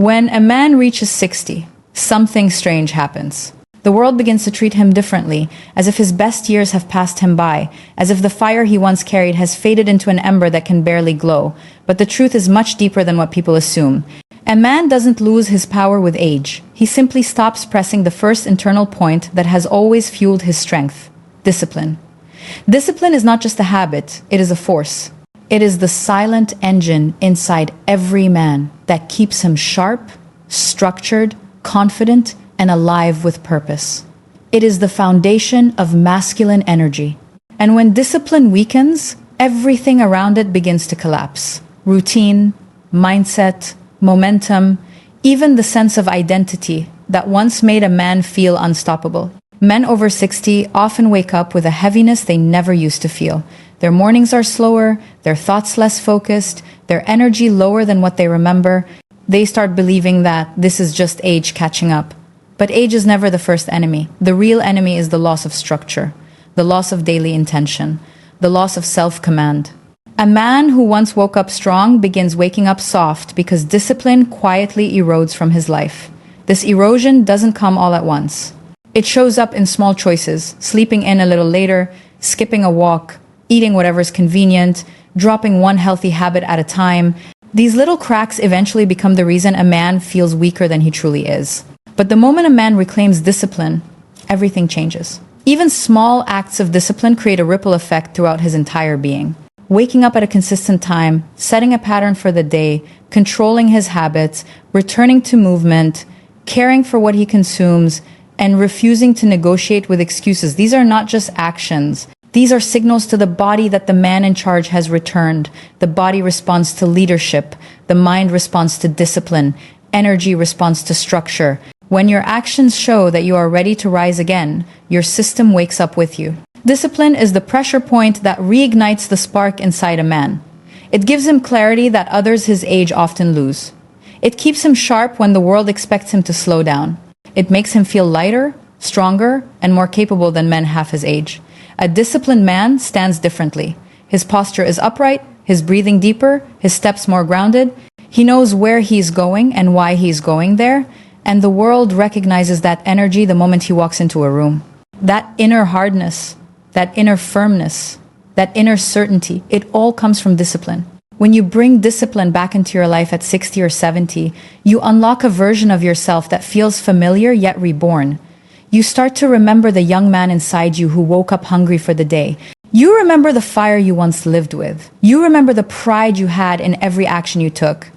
When a man reaches 60, something strange happens. The world begins to treat him differently, as if his best years have passed him by, as if the fire he once carried has faded into an ember that can barely glow. But the truth is much deeper than what people assume. A man doesn't lose his power with age. He simply stops pressing the first internal point that has always fueled his strength: discipline. Discipline is not just a habit, it is a force. It is the silent engine inside every man that keeps him sharp, structured, confident, and alive with purpose. It is the foundation of masculine energy. And when discipline weakens, everything around it begins to collapse. Routine, mindset, momentum, even the sense of identity that once made a man feel unstoppable. Men over 60 often wake up with a heaviness they never used to feel. Their mornings are slower, their thoughts less focused, their energy lower than what they remember. They start believing that this is just age catching up. But age is never the first enemy. The real enemy is the loss of structure, the loss of daily intention, the loss of self-command. A man who once woke up strong begins waking up soft because discipline quietly erodes from his life. This erosion doesn't come all at once. It shows up in small choices: sleeping in a little later, skipping a walk, eating whatever's convenient, dropping one healthy habit at a time. These little cracks eventually become the reason a man feels weaker than he truly is. But the moment a man reclaims discipline, everything changes. Even small acts of discipline create a ripple effect throughout his entire being. Waking up at a consistent time, setting a pattern for the day, controlling his habits, returning to movement, caring for what he consumes, and refusing to negotiate with excuses. These are not just actions. These are signals to the body that the man in charge has returned. The body responds to leadership. The mind responds to discipline. Energy responds to structure. When your actions show that you are ready to rise again, your system wakes up with you. Discipline is the pressure point that reignites the spark inside a man. It gives him clarity that others his age often lose. It keeps him sharp when the world expects him to slow down. It makes him feel lighter, stronger, and more capable than men half his age. A disciplined man stands differently. His posture is upright, his breathing deeper, his steps more grounded. He knows where he's going and why he's going there, and the world recognizes that energy the moment he walks into a room. That inner hardness, that inner firmness, that inner certainty, it all comes from discipline. When you bring discipline back into your life at 60 or 70, you unlock a version of yourself that feels familiar yet reborn. You start to remember the young man inside you who woke up hungry for the day. You remember the fire you once lived with. You remember the pride you had in every action you took.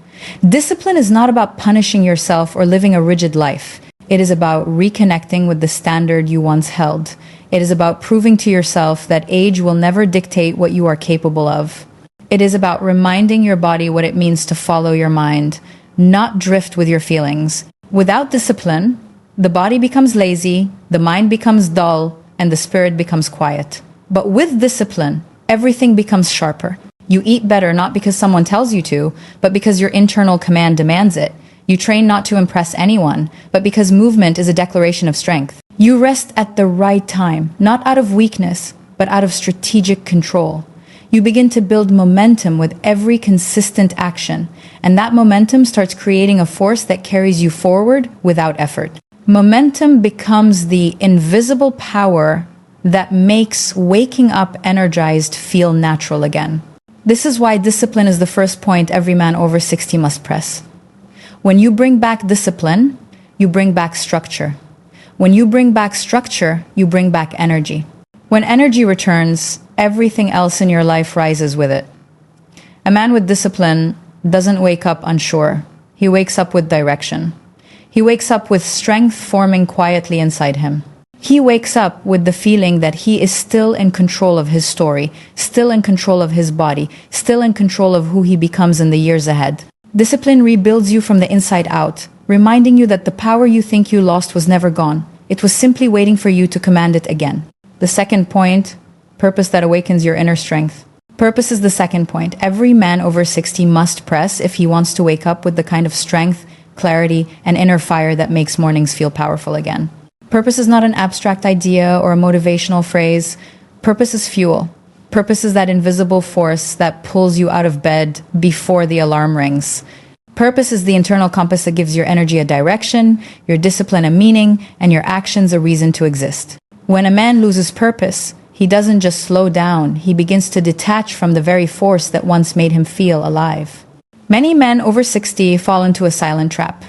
Discipline is not about punishing yourself or living a rigid life. It is about reconnecting with the standard you once held. It is about proving to yourself that age will never dictate what you are capable of. It is about reminding your body what it means to follow your mind, not drift with your feelings. Without discipline, the body becomes lazy, the mind becomes dull, and the spirit becomes quiet. But with discipline, everything becomes sharper. You eat better not because someone tells you to, but because your internal command demands it. You train not to impress anyone, but because movement is a declaration of strength. You rest at the right time, not out of weakness, but out of strategic control. You begin to build momentum with every consistent action, and that momentum starts creating a force that carries you forward without effort. Momentum becomes the invisible power that makes waking up energized feel natural again. This is why discipline is the first point every man over 60 must press. When you bring back discipline, you bring back structure. When you bring back structure, you bring back energy. When energy returns, everything else in your life rises with it. A man with discipline doesn't wake up unsure. He wakes up with direction. He wakes up with strength forming quietly inside him. He wakes up with the feeling that he is still in control of his story, still in control of his body, still in control of who he becomes in the years ahead. Discipline rebuilds you from the inside out, reminding you that the power you think you lost was never gone. It was simply waiting for you to command it again. The second point, purpose that awakens your inner strength. Purpose is the second point. Every man over 60 must press if he wants to wake up with the kind of strength, clarity, and inner fire that makes mornings feel powerful again. Purpose is not an abstract idea or a motivational phrase. Purpose is fuel. Purpose is that invisible force that pulls you out of bed before the alarm rings. Purpose is the internal compass that gives your energy a direction, your discipline a meaning, and your actions a reason to exist. When a man loses purpose, he doesn't just slow down, he begins to detach from the very force that once made him feel alive. Many men over 60 fall into a silent trap.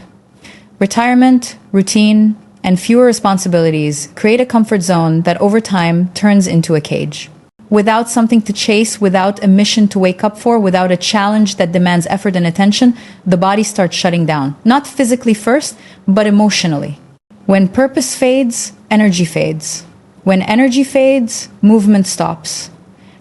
Retirement, routine, and fewer responsibilities create a comfort zone that over time turns into a cage. Without something to chase, without a mission to wake up for, without a challenge that demands effort and attention, the body starts shutting down. Not physically first, but emotionally. When purpose fades, energy fades. When energy fades, movement stops.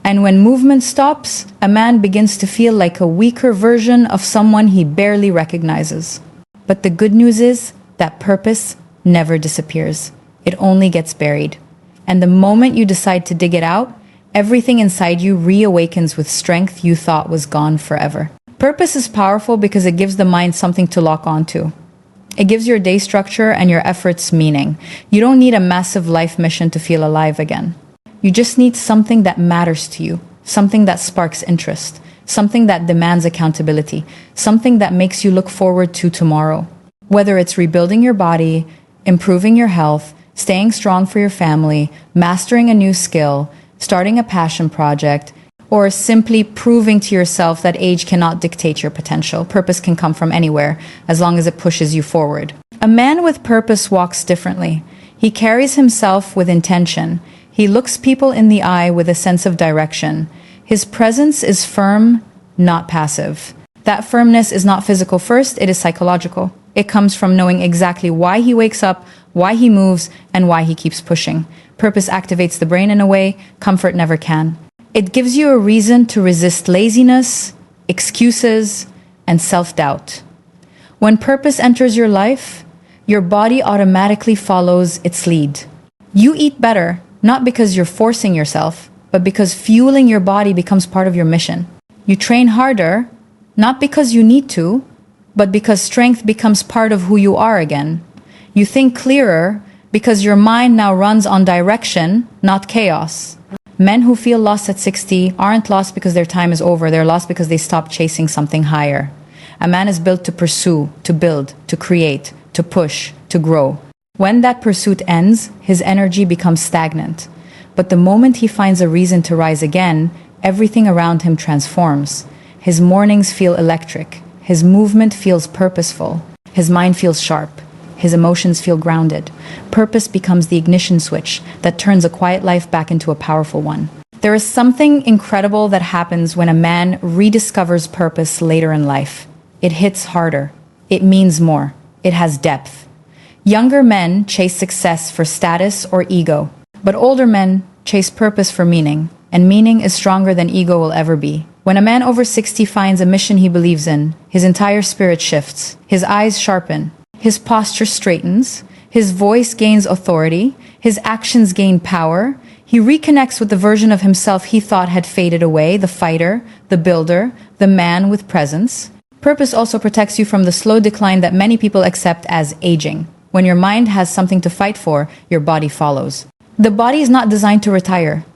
And when movement stops, a man begins to feel like a weaker version of someone he barely recognizes. But the good news is that purpose never disappears. It only gets buried. And the moment you decide to dig it out, everything inside you reawakens with strength you thought was gone forever. Purpose is powerful because it gives the mind something to lock onto. It gives your day structure and your efforts meaning. You don't need a massive life mission to feel alive again. You just need something that matters to you, something that sparks interest, something that demands accountability, something that makes you look forward to tomorrow. Whether it's rebuilding your body, improving your health, staying strong for your family, mastering a new skill, starting a passion project, or simply proving to yourself that age cannot dictate your potential. Purpose can come from anywhere, as long as it pushes you forward. A man with purpose walks differently. He carries himself with intention. He looks people in the eye with a sense of direction. His presence is firm, not passive. That firmness is not physical first, it is psychological. It comes from knowing exactly why he wakes up, why he moves, and why he keeps pushing. Purpose activates the brain in a way comfort never can. It gives you a reason to resist laziness, excuses, and self-doubt. When purpose enters your life, your body automatically follows its lead. You eat better, not because you're forcing yourself, but because fueling your body becomes part of your mission. You train harder, not because you need to, but because strength becomes part of who you are again. You think clearer because your mind now runs on direction, not chaos. Men who feel lost at 60 aren't lost because their time is over. They're lost because they stopped chasing something higher. A man is built to pursue, to build, to create, to push, to grow. When that pursuit ends, his energy becomes stagnant. But the moment he finds a reason to rise again, everything around him transforms. His mornings feel electric. His movement feels purposeful. His mind feels sharp. His emotions feel grounded. Purpose becomes the ignition switch that turns a quiet life back into a powerful one. There is something incredible that happens when a man rediscovers purpose later in life. It hits harder. It means more. It has depth. Younger men chase success for status or ego, but older men chase purpose for meaning, and meaning is stronger than ego will ever be. When a man over 60 finds a mission he believes in, his entire spirit shifts. His eyes sharpen. His posture straightens, his voice gains authority, his actions gain power. He reconnects with the version of himself he thought had faded away, the fighter, the builder, the man with presence. Purpose also protects you from the slow decline that many people accept as aging. When your mind has something to fight for, your body follows. The body is not designed to retire.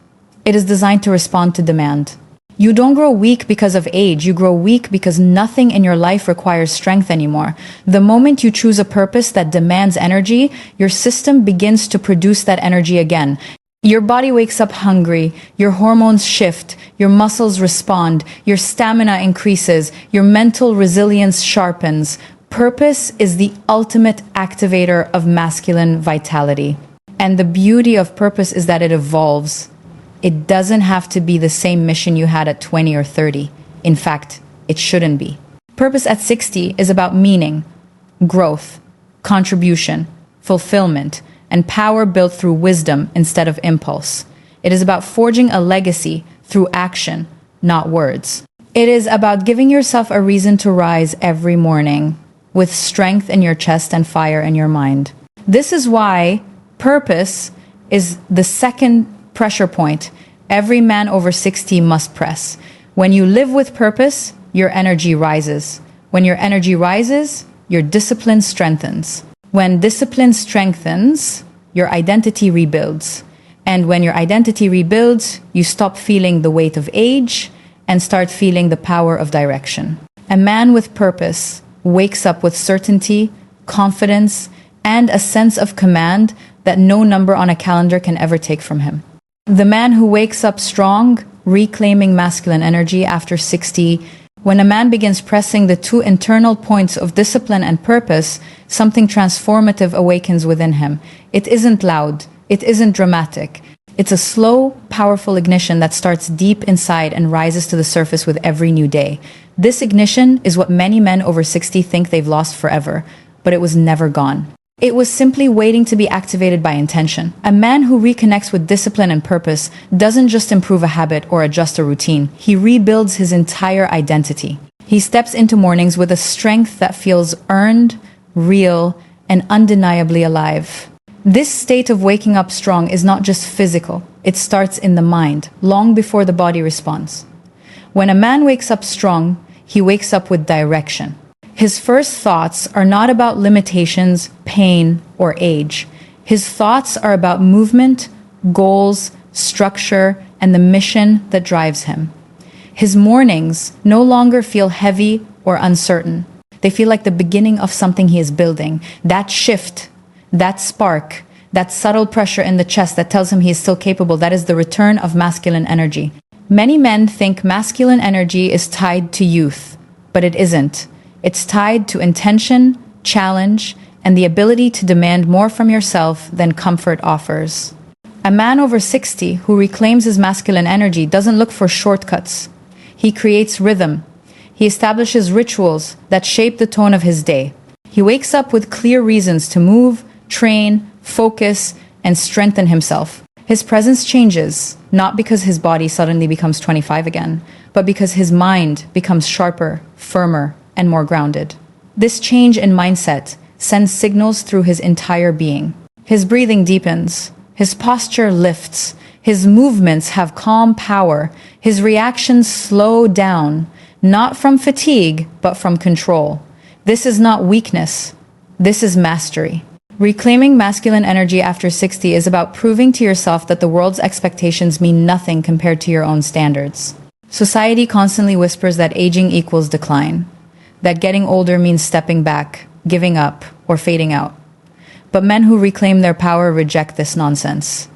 It is designed to respond to demand. You don't grow weak because of age. You grow weak because nothing in your life requires strength anymore. The moment you choose a purpose that demands energy, your system begins to produce that energy again. Your body wakes up hungry, your hormones shift, your muscles respond, your stamina increases, your mental resilience sharpens. Purpose is the ultimate activator of masculine vitality. And the beauty of purpose is that it evolves. It doesn't have to be the same mission you had at 20 or 30. In fact, it shouldn't be. Purpose at 60 is about meaning, growth, contribution, fulfillment, and power built through wisdom instead of impulse. It is about forging a legacy through action, not words. It is about giving yourself a reason to rise every morning with strength in your chest and fire in your mind. This is why purpose is the second pressure point every man over 60 must press. When you live with purpose, your energy rises. When your energy rises, your discipline strengthens. When discipline strengthens, your identity rebuilds. And when your identity rebuilds, you stop feeling the weight of age and start feeling the power of direction. A man with purpose wakes up with certainty, confidence, and a sense of command that no number on a calendar can ever take from him. The man who wakes up strong, reclaiming masculine energy after 60. When a man begins pressing the two internal points of discipline and purpose, something transformative awakens within him. It isn't loud. It isn't dramatic. It's a slow, powerful ignition that starts deep inside and rises to the surface with every new day. This ignition is what many men over 60 think they've lost forever, but it was never gone. It was simply waiting to be activated by intention. A man who reconnects with discipline and purpose doesn't just improve a habit or adjust a routine. He rebuilds his entire identity. He steps into mornings with a strength that feels earned, real, and undeniably alive. This state of waking up strong is not just physical. It starts in the mind, long before the body responds. When a man wakes up strong, he wakes up with direction. His first thoughts are not about limitations, pain, or age. His thoughts are about movement, goals, structure, and the mission that drives him. His mornings no longer feel heavy or uncertain. They feel like the beginning of something he is building. That shift, that spark, that subtle pressure in the chest that tells him he is still capable, that is the return of masculine energy. Many men think masculine energy is tied to youth, but it isn't. It's tied to intention, challenge, and the ability to demand more from yourself than comfort offers. A man over 60 who reclaims his masculine energy doesn't look for shortcuts. He creates rhythm. He establishes rituals that shape the tone of his day. He wakes up with clear reasons to move, train, focus, and strengthen himself. His presence changes, not because his body suddenly becomes 25 again, but because his mind becomes sharper, firmer, and more grounded. This change in mindset sends signals through his entire being. His breathing deepens, his posture lifts, his movements have calm power, his reactions slow down, not from fatigue, but from control. This is not weakness, this is mastery. Reclaiming masculine energy after 60 is about proving to yourself that the world's expectations mean nothing compared to your own standards. Society constantly whispers that aging equals decline, that getting older means stepping back, giving up, or fading out. But men who reclaim their power reject this nonsense.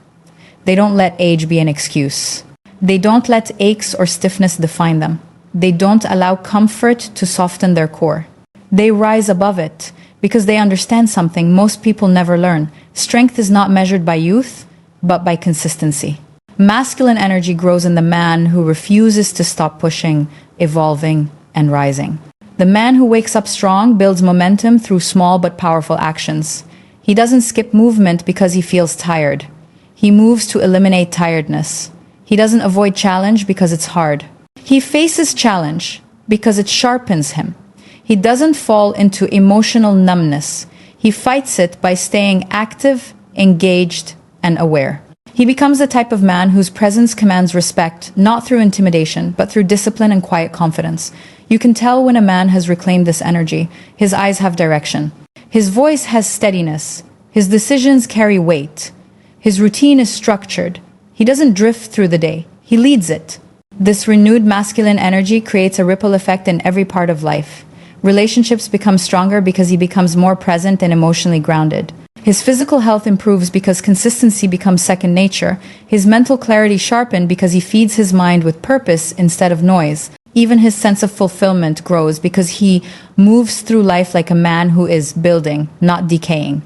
They don't let age be an excuse. They don't let aches or stiffness define them. They don't allow comfort to soften their core. They rise above it because they understand something most people never learn. Strength is not measured by youth, but by consistency. Masculine energy grows in the man who refuses to stop pushing, evolving, and rising. The man who wakes up strong builds momentum through small but powerful actions. He doesn't skip movement because he feels tired. He moves to eliminate tiredness. He doesn't avoid challenge because it's hard. He faces challenge because it sharpens him. He doesn't fall into emotional numbness. He fights it by staying active, engaged, and aware. He becomes the type of man whose presence commands respect, not through intimidation, but through discipline and quiet confidence. You can tell when a man has reclaimed this energy. His eyes have direction. His voice has steadiness. His decisions carry weight. His routine is structured. He doesn't drift through the day. He leads it. This renewed masculine energy creates a ripple effect in every part of life. Relationships become stronger because he becomes more present and emotionally grounded. His physical health improves because consistency becomes second nature. His mental clarity sharpens because he feeds his mind with purpose instead of noise. Even his sense of fulfillment grows because he moves through life like a man who is building, not decaying.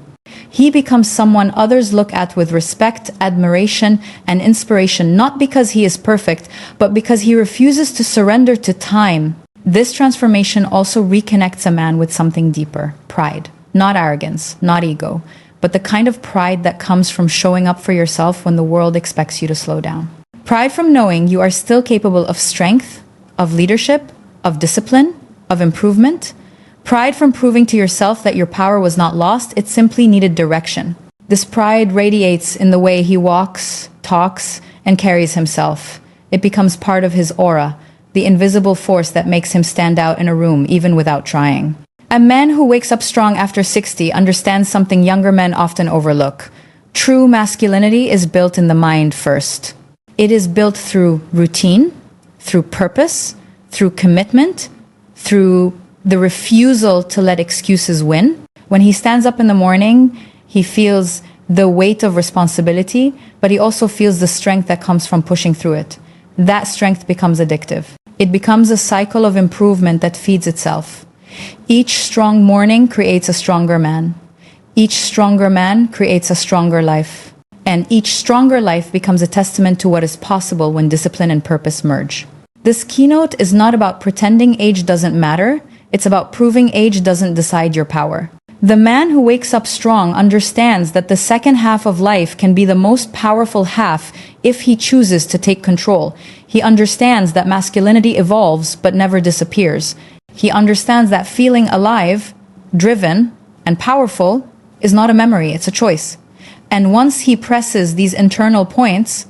He becomes someone others look at with respect, admiration, and inspiration, not because he is perfect, but because he refuses to surrender to time. This transformation also reconnects a man with something deeper, pride. Not arrogance, not ego, but the kind of pride that comes from showing up for yourself when the world expects you to slow down. Pride from knowing you are still capable of strength, of leadership, of discipline, of improvement. Pride from proving to yourself that your power was not lost, it simply needed direction. This pride radiates in the way he walks, talks, and carries himself. It becomes part of his aura, the invisible force that makes him stand out in a room even without trying. A man who wakes up strong after 60 understands something younger men often overlook. True masculinity is built in the mind first. It is built through routine, through purpose, through commitment, through the refusal to let excuses win. When he stands up in the morning, he feels the weight of responsibility, but he also feels the strength that comes from pushing through it. That strength becomes addictive. It becomes a cycle of improvement that feeds itself. Each strong morning creates a stronger man. Each stronger man creates a stronger life. And each stronger life becomes a testament to what is possible when discipline and purpose merge. This keynote is not about pretending age doesn't matter. It's about proving age doesn't decide your power. The man who wakes up strong understands that the second half of life can be the most powerful half if he chooses to take control. He understands that masculinity evolves but never disappears. He understands that feeling alive, driven, and powerful is not a memory, it's a choice. And once he presses these internal points,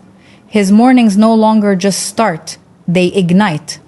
his mornings no longer just start, they ignite.